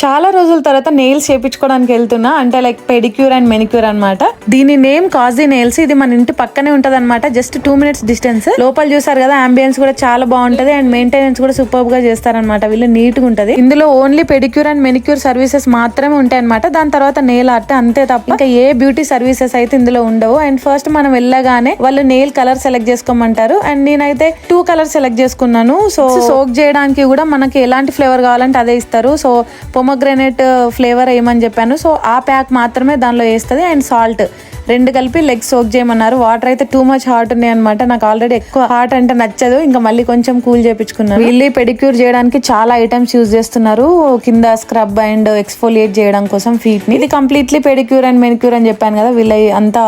చాలా రోజుల తర్వాత నెయిల్స్ చేపించుకోవడానికి వెళ్తున్నా, అంటే లైక్ పెడిక్యూర్ అండ్ మెనిక్యూర్ అన్నమాట. దీని నేమ్ కాజీ నెయిల్స్. ఇది మన ఇంటి పక్కనే ఉంటది అనమాట, జస్ట్ 2 minutes డిస్టెన్స్. లోపల చూసారు కదా, అంబియన్స్ కూడా చాలా బాగుంటది అండ్ మెయింటెనెన్స్ కూడా సూపర్ గా చేస్తారనమాట వీళ్ళు, నీట్ గా ఉంటది. ఇందులో only pedicure and manicure services మాత్రమే ఉంటాయి అనమాట. దాని తర్వాత నెయిల్ ఆర్ట్ అంతే తప్ప ఇంకా ఏ బ్యూటీ సర్వీసెస్ అయితే ఇందులో ఉండవు. అండ్ ఫస్ట్ మనం వెళ్ళగానే వాళ్ళు నెయిల్ కలర్ సెలెక్ట్ చేసుకోమంటారు అండ్ నేనైతే 2 కలర్స్ సెలెక్ట్ చేసుకున్నాను. సో సోక్ చేయడానికి కూడా మనకి ఎలాంటి ఫ్లేవర్ కావాలంటే అదే ఇస్తారు. సో పొమోగ్రానేట్ ఫ్లేవర్ ఏమని చెప్పాను, సో ఆ ప్యాక్ మాత్రమే దానిలో వేస్తుంది. అండ్ సాల్ట్ 2 కలిపి లెగ్ సోక్ చేయమన్నారు. వాటర్ అయితే టూ మచ్ హాట్ ఉన్నాయి అనమాట, నాకు ఆల్రెడీ ఎక్కువ హాట్ అంటే నచ్చదు, ఇంకా మళ్ళీ కొంచెం కూల్ చేయించుకున్నాను. వీళ్ళు పెడిక్యూర్ చేయడానికి చాలా ఐటమ్స్ యూజ్ చేస్తున్నారు, కింద స్క్రబ్ అండ్ ఎక్స్ఫోలియేట్ చేయడం కోసం ఫీట్ ని. ఇది కంప్లీట్లీ పెడిక్యూర్ అండ్ మెనిక్యూర్ అని చెప్పాను కదా, వీళ్ళ అంతా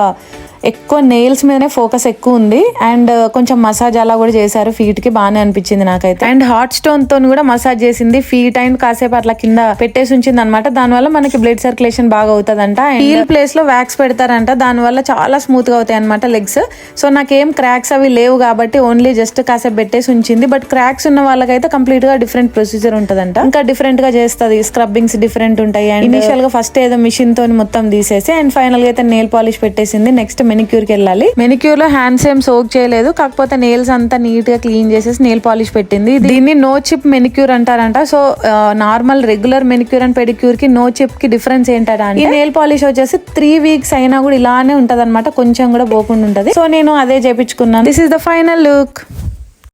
ఎక్కువ నెయిల్స్ మీదనే ఫోకస్ ఎక్కువ ఉంది. అండ్ కొంచెం మసాజ్ అలా కూడా చేశారు ఫీట్ కి, బాగానే అనిపించింది నాకైతే. అండ్ హాట్ స్టోన్ తో కూడా మసాజ్ చేసింది ఫీట్ అండ్ కాసేపు అట్లా కింద పెట్టేసి ఉంచింది అనమాట. దానివల్ల మనకి బ్లడ్ సర్క్యులేషన్ బాగా అవుతుందంట. హీల్ ప్లేస్ లో వ్యాక్స్ పెడతారంట, దానివల్ల చాలా స్మూత్ గా అవుతాయి అనమాట లెగ్స్. సో నాకేం క్రాక్స్ అవి లేవు కాబట్టి ఓన్లీ జస్ట్ కాసేపు పెట్టేసి ఉంచింది. బట్ క్రాక్స్ ఉన్న వాళ్ళకైతే కంప్లీట్ గా డిఫరెంట్ ప్రొసీజర్ ఉంటదంట, ఇంకా డిఫరెంట్ గా చేస్తుంది. స్క్రబ్బింగ్స్ డిఫరెంట్ ఉంటాయి. అండ్ ఇనిషియల్ గా ఫస్ట్ ఏదో మిషన్ తో మొత్తం తీసేసి అండ్ ఫైనల్ గా అయితే నెయిల్ పాలిష్ పెట్టేసింది. నెక్స్ట్ మెనిక్యూర్ కి వెళ్ళాలి. మెనిక్యూర్ లో హ్యాండ్స్ ఏం సోక్ చేయలేదు, కాకపోతే నెయిల్స్ అంతా నీట్ గా క్లీన్ చేసేసి నెయిల్ పాలిష్ పెట్టింది. దీన్ని నో చిప్ మెనిక్యూర్ అంటారంట. So normal regular manicure and pedicure కి నో చిప్ కి డిఫరెన్స్ ఏంటంటే, ఈ నెయిల్ పాలిష్ వచ్చేసి 3 weeks అయినా కూడా ఇలానే ఉంటది అనమాట, కొంచెం కూడా పోకుండా ఉంటది. సో నేను అదే చేపించుకున్నాను. This is the final look.